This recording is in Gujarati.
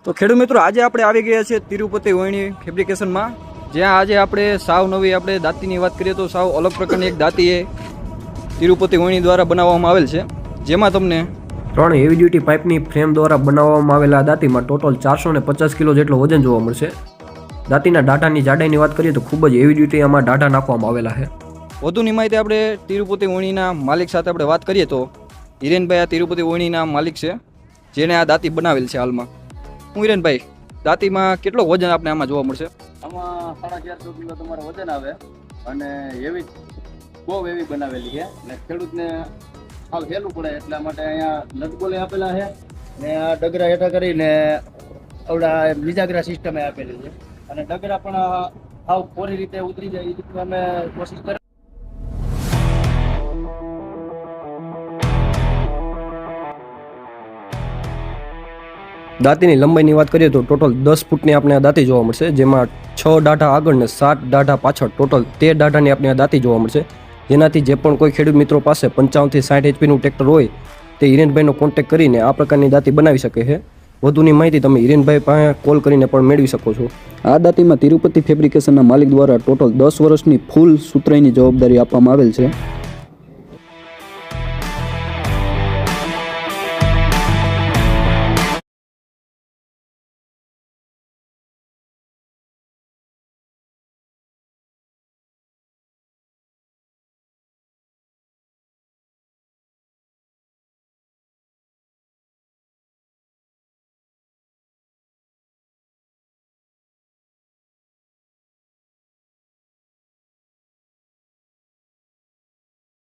તો ખેડૂત મિત્રો આજે આપણે આવી ગયા છે તિરુપતિ ઓયણી ફેબ્રિકેશનમાં, જ્યાં આજે આપણે સાવ નવી આપણે દાંતીની વાત કરીએ તો સાવ અલગ પ્રકારની એક દાંતી એ તિરુપતિ ઓયણી દ્વારા બનાવવામાં આવેલ છે, જેમાં તમને 3 હેવી ડ્યુટી પાઇપની ફ્રેમ દ્વારા બનાવવામાં આવેલા દાંતીમાં ટોટલ 450 કિલો જેટલો વજન જોવા મળશે. દાંતીના ડાટાની જાડાઈની વાત કરીએ તો ખૂબ જ હેવી ડ્યુટી આમાં ડાટા નાખવામાં આવેલા છે. વધુની માહિતી આપણે તિરુપતિ ઓયણીના માલિક સાથે આપણે વાત કરીએ તો હિરેનભાઈ આ તિરુપતિ ઓયણીના માલિક છે, જેને આ દાંતી બનાવેલ છે હાલમાં. હું હિરેનભાઈ, દાંતીમાં કેટલો વજન આપણે આમાં જોવા મળશે? આમાં 450 કિલો તમારે વજન આવે અને એવી બહુ એવી બનાવેલી છે અને ખેડૂતને હાવ સહેલું પડે એટલા માટે અહીંયા નટબોલે આપેલા છે ને આ ડગરા હેઠા કરીને આવડા બીજાગ્રા સિસ્ટમે આપેલી છે અને ડગરા પણ હાવ પૂરી રીતે ઉતરી જાય એ રીતની અમે કોશિશ કરી. દાંતીની લંબાઈની વાત કરીએ તો ટોટલ 10 ફૂટની આપણે આ દાંતી જોવા મળશે, જેમાં 6 ડાઢા આગળ ને 7 ડાઢા પાછળ ટોટલ 13 ડાઢાની આપણે આ દાંતી જોવા મળશે. જેનાથી જે પણ કોઈ ખેડૂત મિત્રો પાસે 55 થી 60 એચપીનું ટ્રેક્ટર હોય તે હિરેનભાઈનો કોન્ટેક્ટ કરીને આ પ્રકારની દાંતી બનાવી શકે છે. વધુની માહિતી તમે હિરેનભાઈ પાસે કોલ કરીને પણ મેળવી શકો છો. આ દાંતીમાં તિરુપતિ ફેબ્રિકેશનના માલિક દ્વારા ટોટલ 10 વર્ષની ફૂલ સુતરાઈની જવાબદારી આપવામાં આવેલ છે.